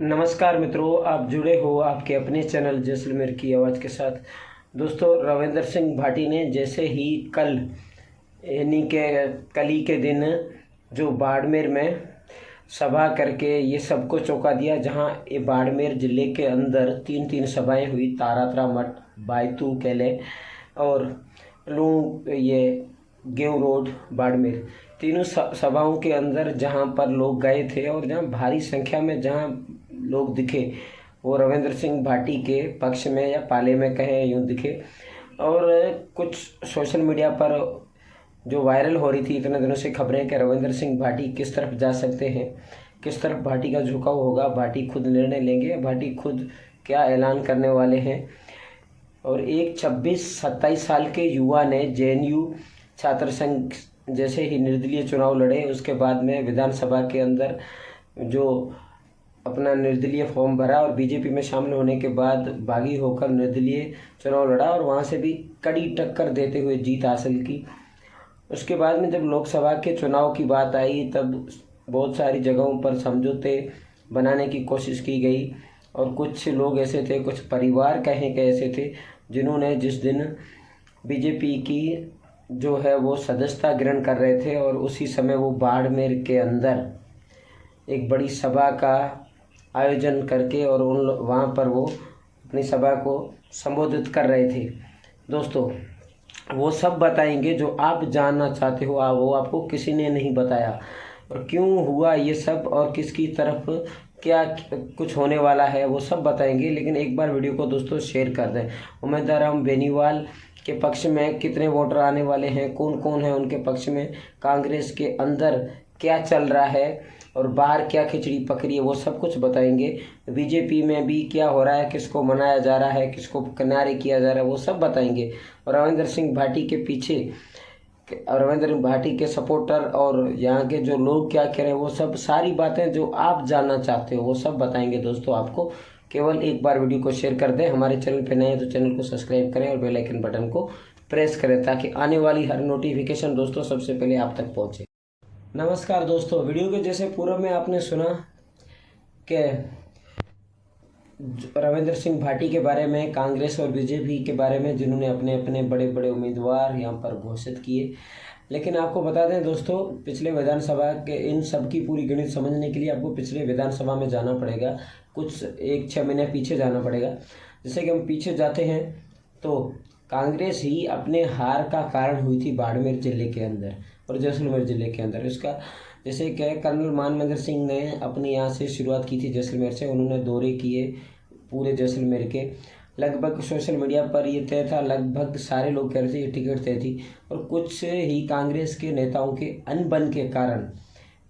नमस्कार मित्रों, आप जुड़े हो आपके अपने चैनल जैसलमेर की आवाज़ के साथ। दोस्तों, रविंदर सिंह भाटी ने जैसे ही कल यानी कि कल ही के दिन जो बाड़मेर में सभा करके ये सबको चौंका दिया, जहां ये बाड़मेर ज़िले के अंदर तीन सभाएं हुई। तारात्रा मठ, बायतू केले और ये गेव रोड बाड़मेर, तीनों सभाओं के अंदर जहां पर लोग गए थे और जहां भारी संख्या में जहां लोग दिखे वो रविंदर सिंह भाटी के पक्ष में या पाले में कहें यूँ दिखे। और कुछ सोशल मीडिया पर जो वायरल हो रही थी इतने दिनों से खबरें कि रविंदर सिंह भाटी किस तरफ जा सकते हैं, किस तरफ भाटी का झुकाव होगा, भाटी खुद निर्णय लेंगे, भाटी खुद क्या ऐलान करने वाले हैं। और एक 26-27 साल के युवा ने जेएनयू छात्र संघ जैसे ही निर्दलीय चुनाव लड़े, उसके बाद में विधानसभा के अंदर जो अपना निर्दलीय फॉर्म भरा और बीजेपी में शामिल होने के बाद बागी होकर निर्दलीय चुनाव लड़ा और वहां से भी कड़ी टक्कर देते हुए जीत हासिल की। उसके बाद में जब लोकसभा के चुनाव की बात आई तब बहुत सारी जगहों पर समझौते बनाने की कोशिश की गई और कुछ लोग ऐसे थे, कुछ परिवार कहें कि ऐसे थे, जिन्होंने जिस दिन बीजेपी की जो है वो सदस्यता ग्रहण कर रहे थे और उसी समय वो बाड़मेर के अंदर एक बड़ी सभा का आयोजन करके और वहाँ पर वो अपनी सभा को संबोधित कर रहे थे। दोस्तों, वो सब बताएंगे जो आप जानना चाहते हो, वो आपको किसी ने नहीं बताया और क्यों हुआ ये सब और किसकी तरफ क्या कुछ होने वाला है वो सब बताएंगे। लेकिन एक बार वीडियो को दोस्तों शेयर कर दें। उम्मीदवार हम बेनीवाल के पक्ष में कितने वोटर आने वाले हैं, कौन कौन है उनके पक्ष में, कांग्रेस के अंदर क्या चल रहा है और बाहर क्या खिचड़ी पक रही है, वो सब कुछ बताएंगे। बीजेपी में भी क्या हो रहा है, किसको मनाया जा रहा है, किसको किनारे किया जा रहा है, वो सब बताएंगे। और रविंदर सिंह भाटी के पीछे, रविंदर भाटी के सपोर्टर और यहाँ के जो लोग क्या कह रहे हैं, वो सब सारी बातें जो आप जानना चाहते हो वो सब बताएंगे दोस्तों आपको। केवल एक बार वीडियो को शेयर कर दें। हमारे चैनल पे नए हैं तो चैनल को सब्सक्राइब करें और बेल आइकन बटन को प्रेस करें ताकि आने वाली हर नोटिफिकेशन दोस्तों सबसे पहले आप तक पहुँचे। नमस्कार दोस्तों, वीडियो के जैसे पूर्व में आपने सुना कि रविंदर सिंह भाटी के बारे में, कांग्रेस और बीजेपी के बारे में, जिन्होंने अपने अपने बड़े बड़े उम्मीदवार यहाँ पर घोषित किए। लेकिन आपको बता दें दोस्तों, पिछले विधानसभा के इन सब की पूरी गणित समझने के लिए आपको पिछले विधानसभा में जाना पड़ेगा, कुछ 1-6 महीने पीछे जाना पड़ेगा। जैसे कि हम पीछे जाते हैं तो कांग्रेस ही अपने हार का कारण हुई थी बाड़मेर जिले के अंदर और जैसलमेर जिले के अंदर। इसका जैसे कि कर्नल मानवेंद्र सिंह ने अपने यहाँ से शुरुआत की थी जैसलमेर से, उन्होंने दौरे किए पूरे जैसलमेर के। लगभग सोशल मीडिया पर ये तय था, लगभग सारे लोग कह रहे थे ये टिकट तय थी और कुछ ही कांग्रेस के नेताओं के अनबन के कारण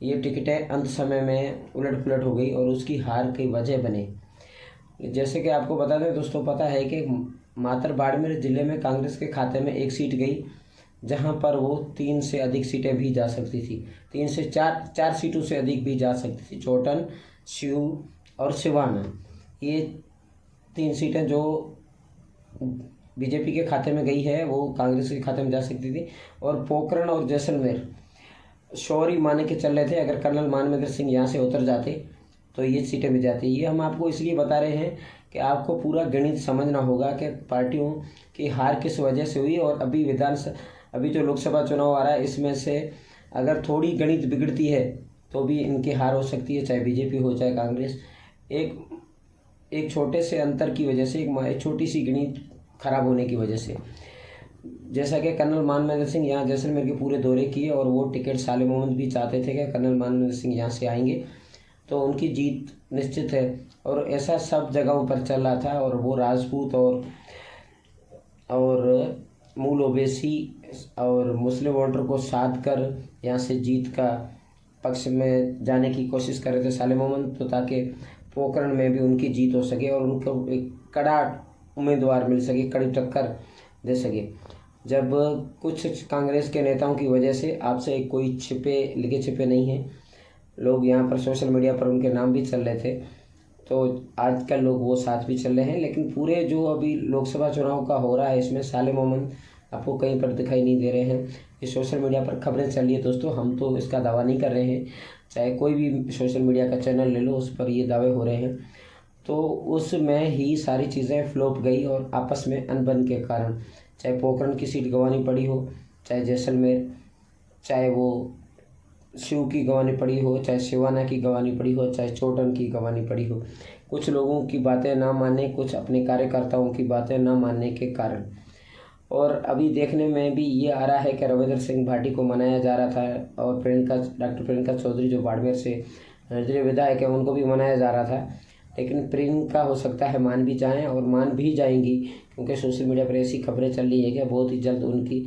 ये टिकटें अंत समय में उलट पुलट हो गई और उसकी हार की वजह बने। जैसे कि आपको बता दें दोस्तों, पता है कि मात्र बाड़मेर जिले में कांग्रेस के खाते में एक सीट गई, जहां पर वो 3 से अधिक सीटें भी जा सकती थी, 3 से 4 सीटों से अधिक भी जा सकती थी। चोटन, शिव और सिवाना, ये 3 सीटें जो बीजेपी के खाते में गई है वो कांग्रेस के खाते में जा सकती थी। और पोखरण और जैसलमेर शौरी माने के चल रहे थे, अगर कर्नल मानवेंद्र सिंह यहाँ से उतर जाते तो ये सीटें भी जाती। ये हम आपको इसलिए बता रहे हैं कि आपको पूरा गणित समझना होगा कि पार्टियों की हार किस वजह से हुई। और अभी जो लोकसभा चुनाव आ रहा है इसमें से अगर थोड़ी गणित बिगड़ती है तो भी इनकी हार हो सकती है, चाहे बीजेपी हो चाहे कांग्रेस। एक छोटे से अंतर की वजह से, एक छोटी सी गणित खराब होने की वजह से। जैसा कि कर्नल मानवेंद्र सिंह यहाँ जैसलमेर के पूरे दौरे किए और वो टिकट साले मोहम्मद भी चाहते थे कि कर्नल मानवेंद्र सिंह यहाँ से आएंगे तो उनकी जीत निश्चित है। और ऐसा सब जगहों पर चल रहा था और वो राजपूत और मूल ओबीसी और मुस्लिम वोटर को साध कर यहाँ से जीत का पक्ष में जाने की कोशिश कर रहे थे साले मोहम्मद, तो ताकि पोखरण में भी उनकी जीत हो सके और उनको एक कड़ा उम्मीदवार मिल सके, कड़ी टक्कर दे सके। जब कुछ कांग्रेस के नेताओं की वजह से, आपसे कोई लिखे छिपे नहीं हैं, लोग यहाँ पर सोशल मीडिया पर उनके नाम भी चल रहे थे, तो आजकल लोग वो साथ भी चल रहे हैं। लेकिन पूरे जो अभी लोकसभा चुनाव का हो रहा है इसमें साले मोहम्मद आपको कहीं पर दिखाई नहीं दे रहे हैं। ये सोशल मीडिया पर खबरें चल रही है दोस्तों, हम तो इसका दावा नहीं कर रहे हैं। चाहे कोई भी सोशल मीडिया का चैनल ले लो, उस पर ये दावे हो रहे हैं। तो उसमें ही सारी चीज़ें फ्लॉप गई और आपस में अनबन के कारण, चाहे पोखरण की सीट गंवानी पड़ी हो, चाहे जैसलमेर, चाहे वो शिव की गंवानी पड़ी हो, चाहे सिवाना की गंवानी पड़ी हो, चाहे चोटन की गंवानी पड़ी हो, कुछ लोगों की बातें ना मानने, कुछ अपने कार्यकर्ताओं की बातें ना मानने के कारण। और अभी देखने में भी ये आ रहा है कि रविंद्र सिंह भाटी को मनाया जा रहा था और डॉक्टर प्रियंका चौधरी जो बाड़मेर से निर्दलीय विधायक है उनको भी मनाया जा रहा था। लेकिन प्रियंका हो सकता है मान भी जाएं और मान भी जाएंगी, क्योंकि सोशल मीडिया पर ऐसी खबरें चल रही है कि बहुत ही जल्द उनकी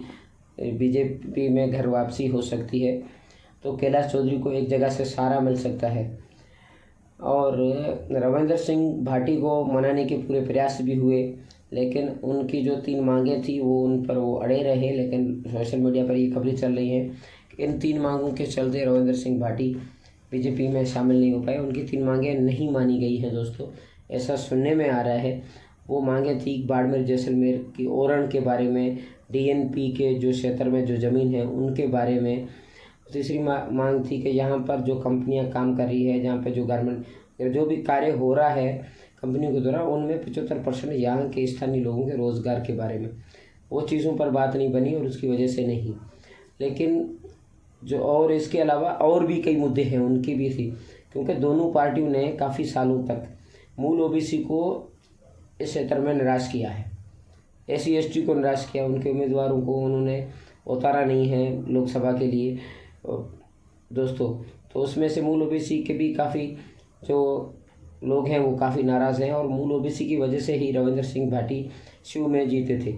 बीजेपी में घर वापसी हो सकती है। तो कैलाश चौधरी को एक जगह से सहारा मिल सकता है। और रविंद्र सिंह भाटी को मनाने के पूरे प्रयास भी हुए, लेकिन उनकी जो 3 मांगें थी वो उन पर वो अड़े रहे। लेकिन सोशल मीडिया पर ये खबरें चल रही हैं कि इन 3 मांगों के चलते रविंद्र सिंह भाटी बीजेपी में शामिल नहीं हो पाए। उनकी 3 मांगें नहीं मानी गई हैं दोस्तों, ऐसा सुनने में आ रहा है। वो मांगें थी बाड़मेर जैसलमेर की ओरण के बारे में, डीएनपी के जो क्षेत्र में जो ज़मीन है उनके बारे में। तीसरी मांग थी कि यहाँ पर जो कंपनियां काम कर रही है, जहाँ पे जो गारमेंट जो भी कार्य हो रहा है कंपनियों के द्वारा, उनमें 75% यहाँ के स्थानीय लोगों के रोज़गार के बारे में। वो चीज़ों पर बात नहीं बनी और उसकी वजह से नहीं। लेकिन जो और इसके अलावा और भी कई मुद्दे हैं उनकी भी थी, क्योंकि दोनों पार्टियों ने काफ़ी सालों तक मूल ओबीसी को इस क्षेत्र में निराश किया है। SC ST को निराश किया, उनके उम्मीदवारों को उन्होंने उतारा नहीं है लोकसभा के लिए दोस्तों। तो उसमें से मूल ओबीसी के भी काफ़ी जो लोग हैं वो काफ़ी नाराज़ हैं और मूल ओबीसी की वजह से ही रविंद्र सिंह भाटी शिव में जीते थे।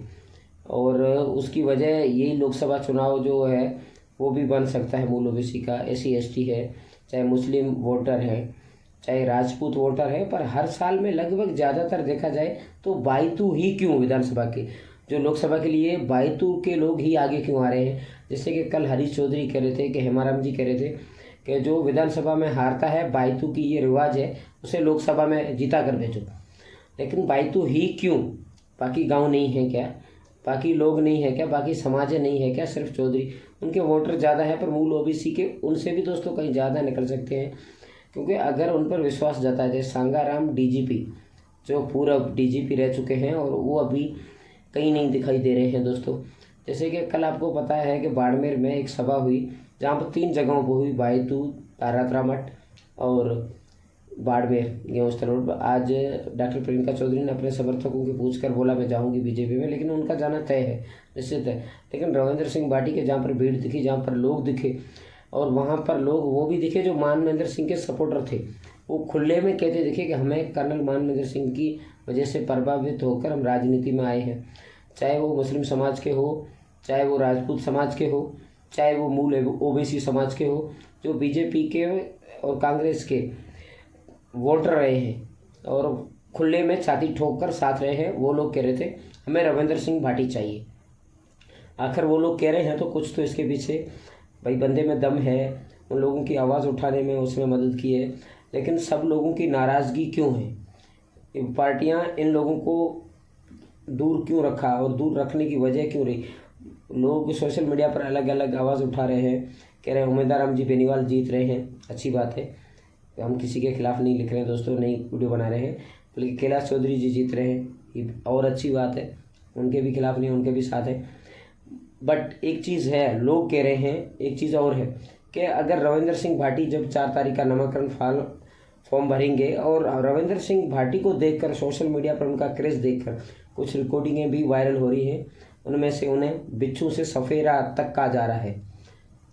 और उसकी वजह यही लोकसभा चुनाव जो है वो भी बन सकता है। मूल ओबीसी का SC ST है, चाहे मुस्लिम वोटर है, चाहे राजपूत वोटर है, पर हर साल में लगभग ज़्यादातर देखा जाए तो बायतू ही क्यों विधानसभा के जो लोकसभा के लिए बायतू के लोग ही आगे क्यों आ रहे हैं। जैसे कि कल हरीश चौधरी कह रहे थे कि हेमाराम जी कह रहे थे कि जो विधानसभा में हारता है बायतू की ये रिवाज है, उसे लोकसभा में जीता कर भेजो। लेकिन बायतू ही क्यों? बाकी गांव नहीं है क्या? बाकी लोग नहीं है क्या? बाकी समाजें नहीं है क्या? सिर्फ चौधरी उनके वोटर ज़्यादा है, पर मूल ओबीसी के उनसे भी दोस्तों कहीं ज़्यादा निकल सकते हैं। क्योंकि अगर उन पर विश्वास जताया जाए, सांगाराम DGP जो पूर्व DGP रह चुके हैं और वो अभी कहीं नहीं दिखाई दे रहे हैं दोस्तों। जैसे कि कल आपको पता है कि बाड़मेर में एक सभा हुई जहाँ पर 3 जगहों पर हुई, बायतू, तारातरा मठ और बाड़मेर गेहूं स्थल रोड पर। आज डॉक्टर प्रियंका चौधरी ने अपने समर्थकों के पूछकर बोला मैं जाऊंगी बीजेपी में, लेकिन उनका जाना तय है, निश्चित है। लेकिन रविंद्र सिंह भाटी के जहाँ पर भीड़ दिखी, जहाँ पर लोग दिखे, और वहाँ पर लोग वो भी दिखे जो मानवेंद्र सिंह के सपोर्टर थे, वो खुले में कहते दिखे कि हमें कर्नल मानवेंद्र सिंह की वजह से प्रभावित होकर हम राजनीति में आए हैं। चाहे वो मुस्लिम समाज के हो, चाहे वो राजपूत समाज के हो, चाहे वो मूल ओबीसी समाज के हो, जो बीजेपी के और कांग्रेस के वोटर रहे हैं और खुले में छाती ठोक कर साथ रहे हैं, वो लोग कह रहे थे हमें रविंद्र सिंह भाटी चाहिए। आखिर वो लोग कह रहे हैं तो कुछ तो इसके पीछे भाई बंदे में दम है, उन लोगों की आवाज़ उठाने में उसमें मदद की है। लेकिन सब लोगों की नाराज़गी क्यों है? ये पार्टियां इन लोगों को दूर क्यों रखा और दूर रखने की वजह क्यों रही? लोग सोशल मीडिया पर अलग अलग आवाज़ उठा रहे हैं, कह रहे हैं उम्मीदवार जी बेनीवाल जीत रहे हैं, अच्छी बात है, हम किसी के खिलाफ नहीं लिख रहे हैं दोस्तों, नई वीडियो बना रहे हैं, बल्कि कैलाश चौधरी जी जीत रहे हैं, ये और अच्छी बात है, उनके भी खिलाफ नहीं, उनके भी साथ है। बट एक चीज़ है, लोग कह रहे हैं एक चीज़ और है कि अगर रविंद्र सिंह भाटी जब 4 तारीख का नामांकन फॉर्म भरेंगे और रविंद्र सिंह भाटी को देखकर सोशल मीडिया पर उनका क्रेज देखकर कुछ रिकॉर्डिंगें भी वायरल हो रही हैं, उनमें से उन्हें बिच्छू से सफ़ेरा तक कहा जा रहा है,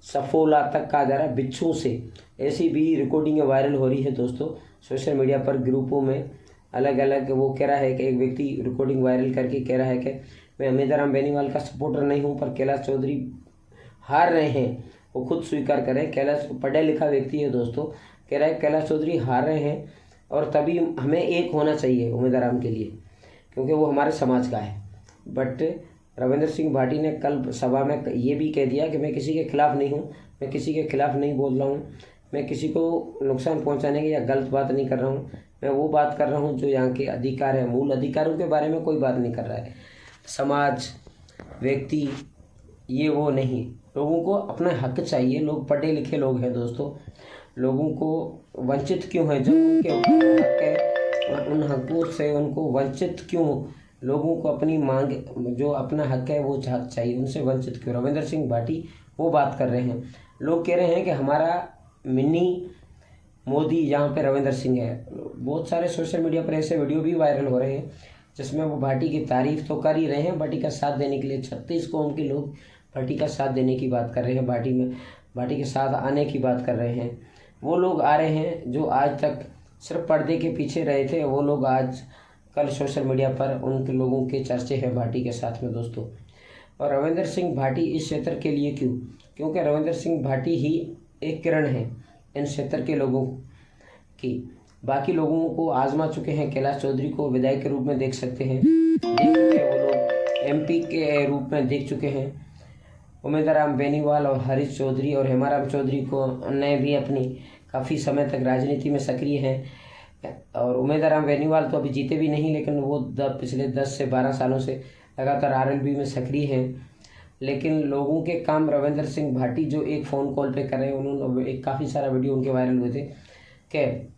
सफोला तक कहा जा रहा है, बिच्छू से, ऐसी भी रिकॉर्डिंगें वायरल हो रही है दोस्तों सोशल मीडिया पर, ग्रुपों में अलग अलग। वो कह रहा है कि एक व्यक्ति रिकॉर्डिंग वायरल करके कह रहा है कि मैं अमिताराम बेनीवाल का सपोर्टर नहीं हूं, पर कैलाश चौधरी हार रहे हैं, वो खुद स्वीकार करें। कैलाश पढ़ा लिखा व्यक्ति है दोस्तों, कह रहा है कैलाश चौधरी हार रहे हैं और तभी हमें एक होना चाहिए अमिताराम के लिए, क्योंकि वो हमारे समाज का है। बट रविंद्र सिंह भाटी ने कल सभा में ये भी कह दिया कि मैं किसी के खिलाफ नहीं हूँ, मैं किसी के खिलाफ नहीं बोल रहा हूँ, मैं किसी को नुकसान पहुँचाने की या गलत बात नहीं कर रहा हूँ, मैं वो बात कर रहा हूँ जो यहाँ के अधिकार है, मूल अधिकारों के बारे में कोई बात नहीं कर रहा है। समाज, व्यक्ति ये वो नहीं, लोगों को अपना हक चाहिए। लोग पढ़े लिखे लोग हैं दोस्तों, लोगों को वंचित क्यों है? जब उनके हक है उन हकों से उनको वंचित क्यों? लोगों को अपनी मांग, जो अपना हक है वो हक चाहिए, उनसे वंचित क्यों? रविंदर सिंह भाटी वो बात कर रहे हैं। लोग कह रहे हैं कि हमारा मिनी मोदी यहाँ पे रविंदर सिंह है। बहुत सारे सोशल मीडिया पर ऐसे वीडियो भी वायरल हो रहे हैं जिसमें वो भाटी की तारीफ तो कर ही रहे हैं, भाटी का साथ देने के लिए 36 कौम के लोग भाटी का साथ देने की बात कर रहे हैं, भाटी के साथ आने की बात कर रहे हैं। वो लोग आ रहे हैं जो आज तक सिर्फ पर्दे के पीछे रहे थे, वो लोग आज कल सोशल मीडिया पर उनके लोगों के चर्चे हैं भाटी के साथ में दोस्तों। और रविंदर सिंह भाटी इस क्षेत्र के लिए क्यों? क्योंकि रविंदर सिंह भाटी ही एक किरण है इन क्षेत्र के लोगों की। बाकी लोगों को आजमा चुके हैं, कैलाश चौधरी को विधायक के रूप में देख सकते हैं, देख चुके हैं वो लोग, एमपी के रूप में देख चुके हैं। उमेदराम बेनीवाल और हरीश चौधरी और हेमाराम चौधरी को ने भी अपनी काफ़ी समय तक राजनीति में सक्रिय हैं। और उमेदराम बेनीवाल तो अभी जीते भी नहीं, लेकिन वो पिछले 10 से 12 सालों से लगातार आरएलबी में सक्रिय हैं। लेकिन लोगों के काम रविंदर सिंह भाटी जो एक फ़ोन कॉल पे कर रहे हैं, उन्होंने एक काफ़ी सारा वीडियो उनके वायरल हुए थे कि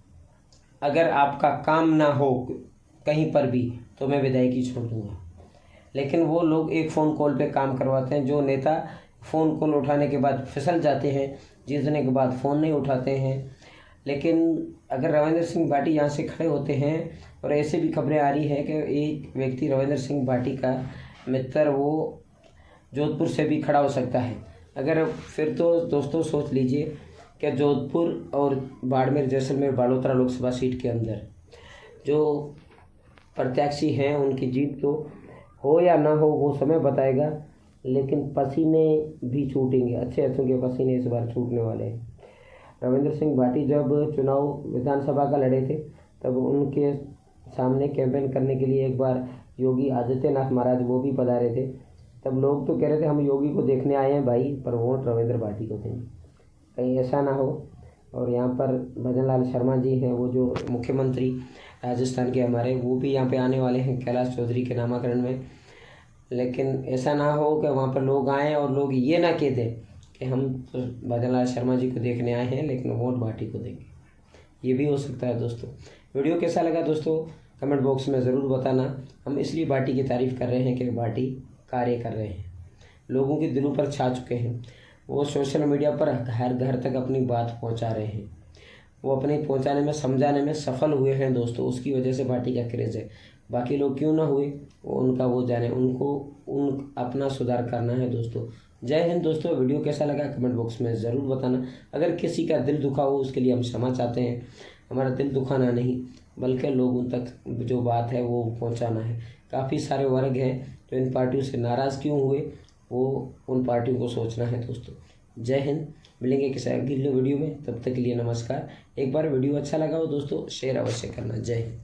अगर आपका काम ना हो कहीं पर भी तो मैं विधायकी छोड़ दूँगा। लेकिन वो लोग एक फ़ोन कॉल पे काम करवाते हैं। जो नेता फ़ोन कॉल उठाने के बाद फिसल जाते हैं, जीतने के बाद फ़ोन नहीं उठाते हैं। लेकिन अगर रविंदर सिंह भाटी यहाँ से खड़े होते हैं, और ऐसे भी खबरें आ रही हैं कि एक व्यक्ति रविंदर सिंह भाटी का मित्र वो जोधपुर से भी खड़ा हो सकता है। अगर फिर तो दोस्तों सोच लीजिए कि जोधपुर और बाड़मेर, जैसलमेर, बालोतरा लोकसभा सीट के अंदर जो प्रत्याशी हैं उनकी जीत तो हो या ना हो वो समय बताएगा, लेकिन पसीने भी छूटेंगे, अच्छे अच्छों के पसीने इस बार छूटने वाले हैं। रविंदर सिंह भाटी जब चुनाव विधानसभा का लड़े थे तब उनके सामने कैंपेन करने के लिए एक बार योगी आदित्यनाथ महाराज वो भी पधारे थे। तब लोग तो कह रहे थे हम योगी को देखने आए हैं भाई, पर वोट रविंद्र भाटी को देंगे, कहीं ऐसा ना हो। और यहाँ पर भजनलाल शर्मा जी हैं, वो जो मुख्यमंत्री राजस्थान के हमारे, वो भी यहाँ पे आने वाले हैं कैलाश चौधरी के नामाकरण में। लेकिन ऐसा ना हो कि वहाँ पर लोग आएँ और लोग ये ना कह दें कि हम तो भजनलाल शर्मा जी को देखने आए हैं लेकिन वोट भाटी को देंगे, ये भी हो सकता है दोस्तों। वीडियो कैसा लगा दोस्तों कमेंट बॉक्स में ज़रूर बताना। हम इसलिए भाटी की तारीफ़ कर रहे हैं कि भाटी कार्य कर रहे हैं, लोगों के दिलों पर छा चुके हैं। वो सोशल मीडिया पर हर घर तक अपनी बात पहुंचा रहे हैं, वो अपने पहुंचाने में, समझाने में सफल हुए हैं दोस्तों। उसकी वजह से भाटी का क्रेज़ है। बाकी लोग क्यों ना हुए वो उनका वो जाने, उनको अपना सुधार करना है दोस्तों। जय हिंद दोस्तों। वीडियो कैसा लगा कमेंट बॉक्स में ज़रूर बताना। अगर किसी का दिल दुखा हो उसके लिए हम क्षमा चाहते हैं। हमारा दिल दुखाना नहीं बल्कि लोगों तक जो बात है वो पहुंचाना है। काफ़ी सारे वर्ग हैं जो इन पार्टियों से नाराज़ क्यों हुए, वो उन पार्टियों को सोचना है दोस्तों। जय हिंद। मिलेंगे किसी अगले वीडियो में, तब तक के लिए नमस्कार। एक बार वीडियो अच्छा लगा हो दोस्तों शेयर अवश्य करना। जय हिंद।